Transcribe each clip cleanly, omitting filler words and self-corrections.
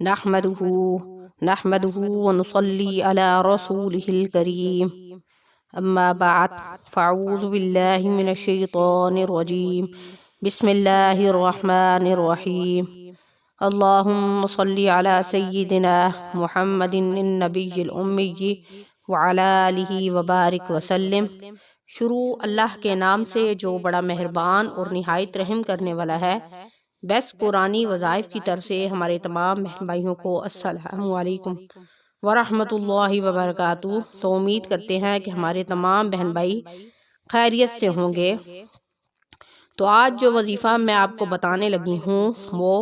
نحمدہ ونصلی علی رسولہ الکریم اما بعد فاعوذ باللہ من الشیطان الرجیم بسم اللہ الرحمن الرحیم اللہم صلی علی سیدنا محمد النبی الامی وعلی آلہ وبارک وسلم۔ شروع اللہ کے نام سے جو بڑا مہربان اور نہایت رحم کرنے والا ہے۔ بیسٹ قرآنی وظائف کی طرف سے ہمارے تمام بہن بھائیوں کو السلام علیکم ورحمۃ اللہ وبرکاتہ۔ تو امید کرتے ہیں کہ ہمارے تمام بہن بھائی خیریت سے ہوں گے۔ تو آج جو وظیفہ میں آپ کو بتانے لگی ہوں وہ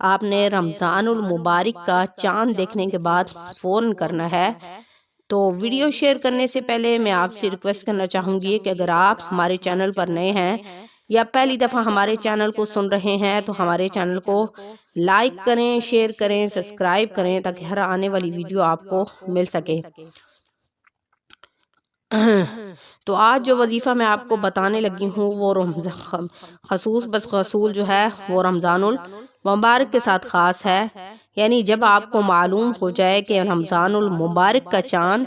آپ نے رمضان المبارک کا چاند دیکھنے کے بعد فوراً کرنا ہے۔ تو ویڈیو شیئر کرنے سے پہلے میں آپ سے ریکویسٹ کرنا چاہوں گی کہ اگر آپ ہمارے چینل پر نئے ہیں یا پہلی دفعہ ہمارے چینل کو سن رہے ہیں تو ہمارے چینل کو لائک کریں، شیئر کریں، سبسکرائب کریں تاکہ ہر آنے والی ویڈیو آپ کو مل سکے۔ تو آج جو وظیفہ میں آپ کو بتانے لگی ہوں وہ خصوص جو ہے وہ رمضان المبارک کے ساتھ خاص ہے۔ یعنی جب آپ کو معلوم ہو جائے کہ رمضان المبارک کا چاند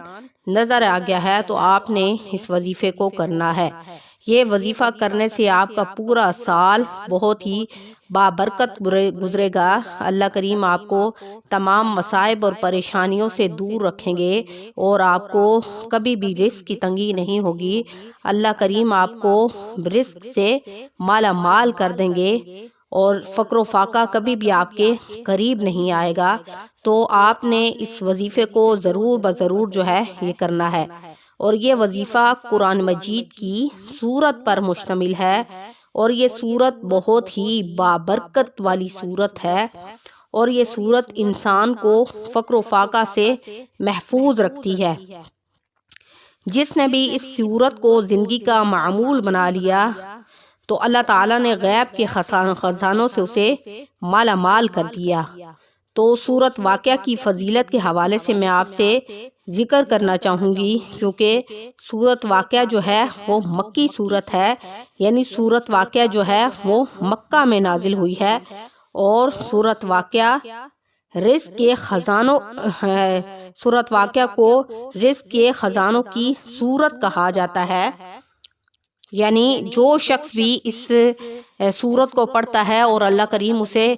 نظر آ گیا ہے تو آپ نے اس وظیفے کو کرنا ہے۔ یہ وظیفہ کرنے سے آپ کا پورا سال بہت ہی بابرکت گزرے گا۔ اللہ کریم آپ کو تمام مصائب اور پریشانیوں سے دور رکھیں گے اور آپ کو کبھی بھی رزق کی تنگی نہیں ہوگی۔ اللہ کریم آپ کو رزق سے مالا مال کر دیں گے اور فقر و فاقہ کبھی بھی آپ کے قریب نہیں آئے گا۔ تو آپ نے اس وظیفے کو ضرور بضرور جو ہے یہ کرنا ہے۔ اور یہ وظیفہ قرآن مجید کی سورت پر مشتمل ہے اور یہ سورت بہت ہی بابرکت والی سورت ہے اور یہ سورت انسان کو فقر و فاقہ سے محفوظ رکھتی ہے۔ جس نے بھی اس سورت کو زندگی کا معمول بنا لیا تو اللہ تعالیٰ نے غیب کے خزانوں سے اسے مالا مال کر دیا۔ تو سورت واقعہ کی فضیلت کے حوالے سے میں آپ سے ذکر کرنا چاہوں گی، کیونکہ سورت واقعہ جو ہے وہ مکی سورت ہے، یعنی سورت واقعہ جو ہے وہ مکہ میں نازل ہوئی ہے۔ اور سورت واقعہ رزق کے خزانوں سورت واقعہ کو رزق کے خزانوں کی سورت کہا جاتا ہے۔ یعنی جو شخص بھی اس سورت کو پڑھتا ہے اور اللہ کریم اسے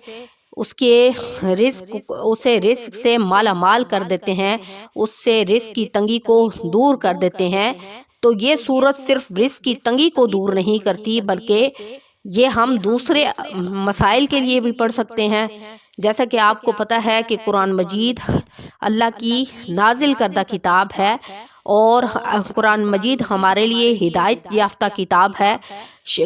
رزق سے مالا مال کر دیتے ہیں، اس سے رزق کی تنگی کو دور کر دیتے ہیں۔ تو یہ سورت صرف رزق کی تنگی کو دور نہیں کرتی بلکہ یہ ہم دوسرے مسائل کے لیے بھی پڑھ سکتے ہیں۔ جیسا کہ آپ کو پتہ ہے کہ قرآن مجید اللہ کی نازل کردہ کتاب ہے اور قرآن مجید ہمارے لیے ہدایت یافتہ کتاب ہے۔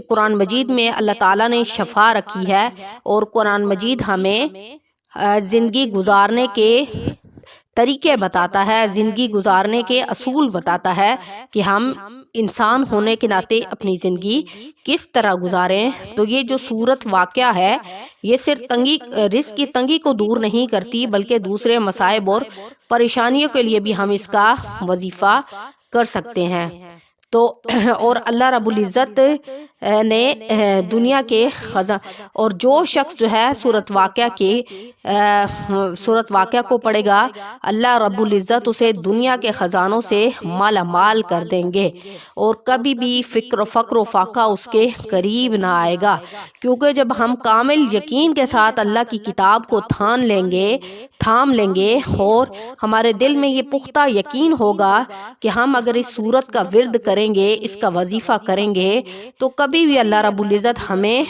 قرآن مجید میں اللہ تعالیٰ نے شفا رکھی ہے اور قرآن مجید ہمیں زندگی گزارنے کے طریقے بتاتا ہے، زندگی گزارنے کے اصول بتاتا ہے کہ ہم انسان ہونے کے ناطے اپنی زندگی کس طرح گزاریں۔ تو یہ جو سورت واقعہ ہے یہ صرف رزق کی تنگی کو دور نہیں کرتی بلکہ دوسرے مصائب اور پریشانیوں کے لیے بھی ہم اس کا وظیفہ کر سکتے ہیں۔ تو اور اللہ رب العزت نے دنیا کے اور جو شخص جو ہے سورت واقعہ کو پڑھے گا اللہ رب العزت اسے دنیا کے خزانوں سے مالا مال کر دیں گے اور کبھی بھی فقر و فاقہ اس کے قریب نہ آئے گا۔ کیونکہ جب ہم کامل یقین کے ساتھ اللہ کی کتاب کو تھام لیں گے اور ہمارے دل میں یہ پختہ یقین ہوگا کہ ہم اگر اس سورت کا ورد کریں گے، اس کا وظیفہ کریں گے تو کبھی بھی اللہ رب العزت ہمیں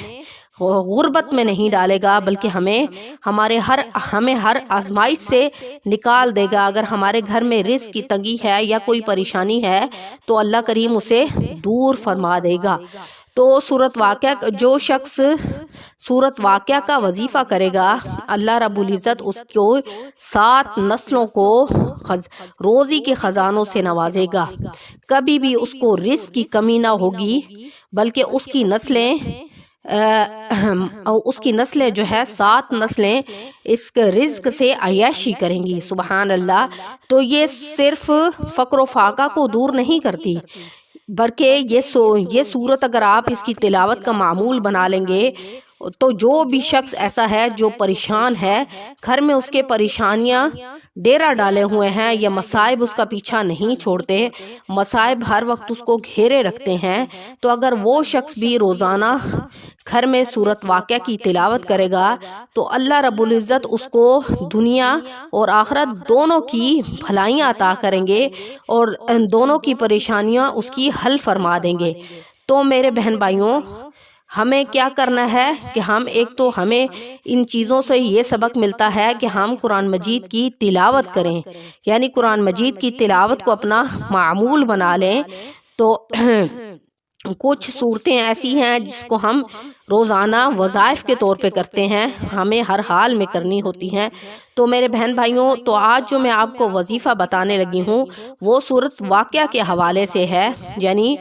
غربت میں نہیں ڈالے گا بلکہ ہمیں ہر آزمائش سے نکال دے گا۔ اگر ہمارے گھر میں رزق کی تنگی ہے یا کوئی پریشانی ہے تو اللہ کریم اسے دور فرما دے گا۔ تو جو شخص سورت واقعہ کا وظیفہ کرے گا اللہ رب العزت اس کو 7 نسلوں کو روزی کے خزانوں سے نوازے گا۔ کبھی بھی اس کو رزق کی کمی نہ ہوگی بلکہ اس کی نسلیں جو ہے 7 نسلیں اس رزق سے عیاشی کریں گی۔ سبحان اللہ۔ تو یہ صرف فقر و فاقہ کو دور نہیں کرتی بلکہ یہ سورت اگر آپ اس کی تلاوت کا معمول بنا لیں گے تو جو بھی شخص ایسا ہے جو پریشان ہے، گھر میں اس کے پریشانیاں ڈیرا ڈالے ہوئے ہیں، یا مصائب اس کا پیچھا نہیں چھوڑتے، مصائب ہر وقت اس کو گھیرے رکھتے ہیں، تو اگر وہ شخص بھی روزانہ گھر میں سورت واقعہ کی تلاوت کرے گا تو اللہ رب العزت اس کو دنیا اور آخرت دونوں کی بھلائیاں عطا کریں گے اور دونوں کی پریشانیاں اس کی حل فرما دیں گے۔ تو میرے بہن بھائیوں، ہمیں کیا کرنا ہے کہ ہمیں ان چیزوں سے یہ سبق ملتا ہے کہ ہم قرآن مجید کی تلاوت کریں، یعنی قرآن مجید کی تلاوت کو اپنا معمول بنا لیں۔ تو کچھ صورتیں ایسی ہیں جس کو ہم روزانہ وظائف کے طور پہ کرتے ہیں، ہمیں ہر حال میں کرنی ہوتی ہیں۔ تو میرے بہن بھائیوں، تو آج جو میں آپ کو وظیفہ بتانے لگی ہوں وہ سورت واقعہ کے حوالے سے ہے، یعنی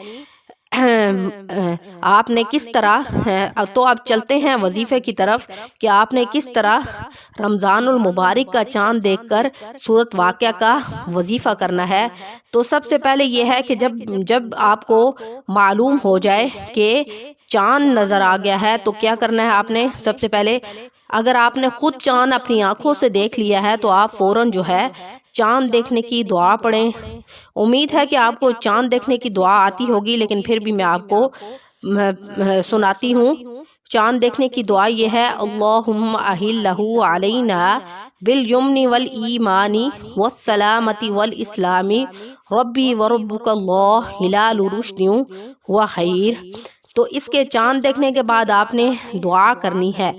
آپ نے کس طرح، تو اب چلتے ہیں وظیفے کی طرف کہ آپ نے کس طرح رمضان المبارک کا چاند دیکھ کر سورت واقعہ کا وظیفہ کرنا ہے۔ تو سب سے پہلے یہ ہے کہ جب آپ کو معلوم ہو جائے کہ چاند نظر آ گیا ہے تو کیا کرنا ہے آپ نے؟ سب سے پہلے اگر آپ نے خود چاند اپنی آنکھوں سے دیکھ لیا ہے تو آپ فوراً جو ہے چاند دیکھنے کی دعا پڑھیں۔ امید ہے کہ آپ کو چاند دیکھنے کی دعا آتی ہوگی، لیکن پھر بھی میں آپ کو سناتی ہوں۔ چاند دیکھنے کی دعا یہ ہے: اللہم اہلہ علینا بالیمن والایمان والسلامت والاسلام ربی وربک اللہ ہلال رشد وخیر۔ تو اس کے چاند دیکھنے کے بعد آپ نے دعا کرنی ہے۔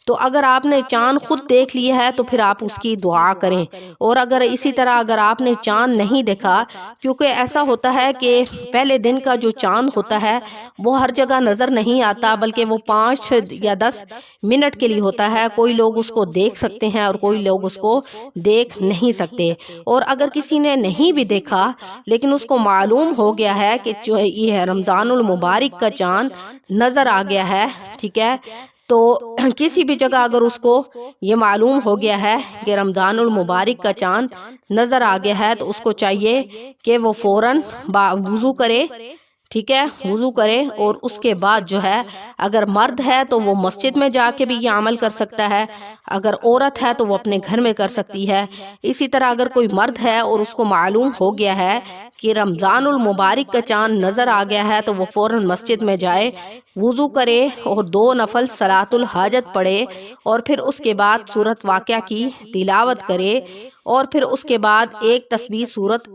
تو اگر آپ نے چاند خود دیکھ لیا ہے تو پھر آپ اس کی دعا کریں، اور اسی طرح اگر آپ نے چاند نہیں دیکھا، کیونکہ ایسا ہوتا ہے کہ پہلے دن کا جو چاند ہوتا ہے وہ ہر جگہ نظر نہیں آتا، بلکہ وہ 5 یا 10 منٹ کے لیے ہوتا ہے۔ کوئی لوگ اس کو دیکھ سکتے ہیں اور کوئی لوگ اس کو دیکھ نہیں سکتے، اور اگر کسی نے نہیں بھی دیکھا لیکن اس کو معلوم ہو گیا ہے کہ یہ رمضان المبارک کا چاند نظر آ گیا ہے، ٹھیک ہے، تو کسی بھی جگہ اگر اس کو یہ معلوم ہو گیا ہے کہ رمضان المبارک کا چاند نظر آ گیا ہے تو اس کو چاہیے کہ وہ فوراً وضو کرے، ٹھیک ہے، وضو کرے، اور اس کے بعد جو ہے اگر مرد ہے تو وہ مسجد میں جا کے بھی یہ عمل کر سکتا ہے، اگر عورت ہے تو وہ اپنے گھر میں کر سکتی ہے۔ اسی طرح اگر کوئی مرد ہے اور اس کو معلوم ہو گیا ہے کہ رمضان المبارک کا چاند نظر آ گیا ہے تو وہ فوراً مسجد میں جائے، وضو کرے اور 2 نفل صلاۃ الحاجت پڑھے، اور پھر اس کے بعد سورت واقعہ کی تلاوت کرے، اور پھر اس کے بعد ایک تسبیح سورت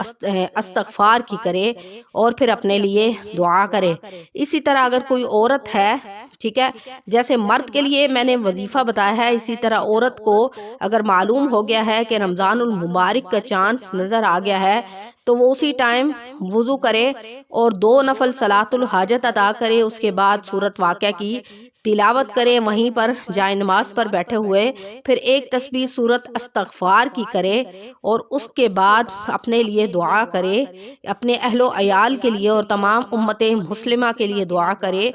استغفار کی کرے، اور پھر اپنے لیے دعا کرے۔ اسی طرح اگر کوئی عورت ہے، ٹھیک ہے، جیسے مرد کے لیے میں نے وظیفہ بتایا ہے، اسی طرح عورت کو اگر معلوم ہو گیا ہے کہ رمضان المبارک کا چاند نظر آ گیا ہے تو وہ اسی ٹائم وضو کرے اور 2 نفل صلاۃ الحاجت ادا کرے، اس کے بعد سورت واقعہ کی تلاوت کرے، وہیں پر جائے نماز پر بیٹھے ہوئے، پھر ایک تسبیح سورت استغفار کی کرے، اور اس کے بعد اپنے لیے دعا کرے، اپنے اہل و عیال کے لیے اور تمام امت مسلمہ کے لیے دعا کرے،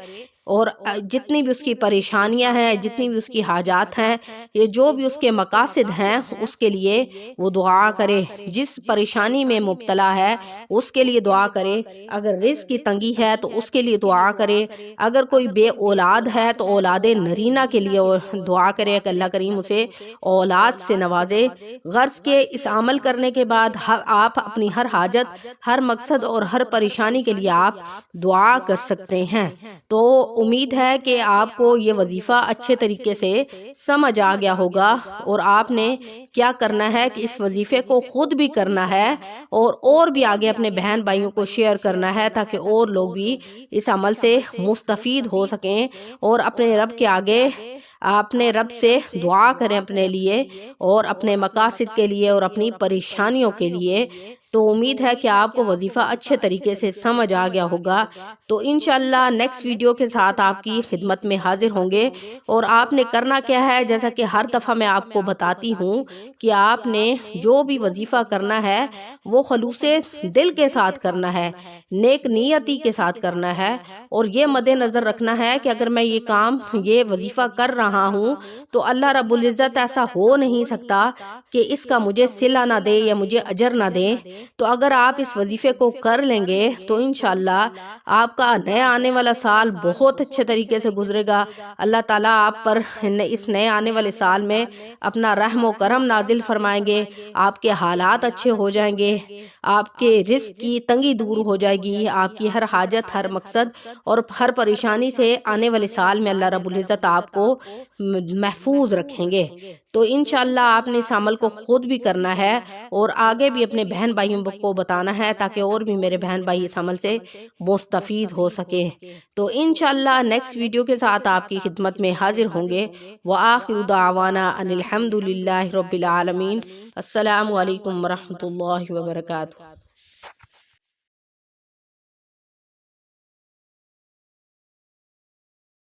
اور جتنی بھی اس کی پریشانیاں ہیں، جتنی بھی اس کی حاجات ہیں، یہ جو بھی اس کے مقاصد ہیں، اس کے لیے وہ دعا کرے۔ جس پریشانی میں مبتلا ہے اس کے لیے دعا کرے، اگر رزق کی تنگی ہے تو اس کے لیے دعا کرے، اگر کوئی بے اولاد ہے تو اولاد نرینہ کے لیے دعا کرے کہ اللہ کریم اسے اولاد سے نوازے۔ غرض کے اس عمل کرنے کے بعد آپ اپنی ہر حاجت، ہر مقصد اور ہر پریشانی کے لیے آپ دعا کر سکتے ہیں۔ تو امید ہے کہ آپ کو یہ وظیفہ اچھے طریقے سے سمجھ آ گیا ہوگا، اور آپ نے کیا کرنا ہے کہ اس وظیفے کو خود بھی کرنا ہے اور بھی آگے اپنے بہن بھائیوں کو شیئر کرنا ہے، تاکہ اور لوگ بھی اس عمل سے مستفید ہو سکیں اور اپنے رب کے آگے اپنے رب سے دعا کریں اپنے لیے اور اپنے مقاصد کے لیے اور اپنی پریشانیوں کے لیے۔ تو امید ہے کہ آپ کو وظیفہ اچھے طریقے سے سمجھ آ گیا ہوگا۔ تو انشاءاللہ نیکسٹ ویڈیو کے ساتھ آپ کی خدمت میں حاضر ہوں گے، اور آپ نے کرنا کیا ہے، جیسا کہ ہر دفعہ میں آپ کو بتاتی ہوں کہ آپ نے جو بھی وظیفہ کرنا ہے وہ خلوص دل کے ساتھ کرنا ہے، نیک نیتی کے ساتھ کرنا ہے، اور یہ مد نظر رکھنا ہے کہ اگر میں یہ وظیفہ کر رہا ہوں تو اللہ رب العزت ایسا ہو نہیں سکتا کہ اس کا مجھے صلہ نہ دے یا مجھے اجر نہ دے، تو اگر آپ اس وظیفے کو کر لیں گے تو انشاءاللہ آپ کا نیا آنے والا سال بہت اچھے طریقے سے گزرے گا۔ اللہ تعالیٰ آپ پر اس نئے آنے والے سال میں اپنا رحم و کرم نازل فرمائیں گے، آپ کے حالات اچھے ہو جائیں گے، آپ کے رزق کی تنگی دور ہو جائے گی، آپ کی ہر حاجت، ہر مقصد اور ہر پریشانی سے آنے والے سال میں اللہ رب العزت آپ کو محفوظ رکھیں گے۔ تو انشاءاللہ آپ نے اس عمل کو خود بھی کرنا ہے اور آگے بھی اپنے بہن بھائیوں کو بتانا ہے تاکہ اور بھی میرے بہن بھائی اس عمل سے مستفید ہو سکیں۔ تو انشاءاللہ نیکسٹ ویڈیو کے ساتھ آپ کی خدمت میں حاضر ہوں گے۔ وآخر دعوانا ان الحمد للہ رب العالمین۔ السلام علیکم ورحمۃ اللہ وبرکاتہ۔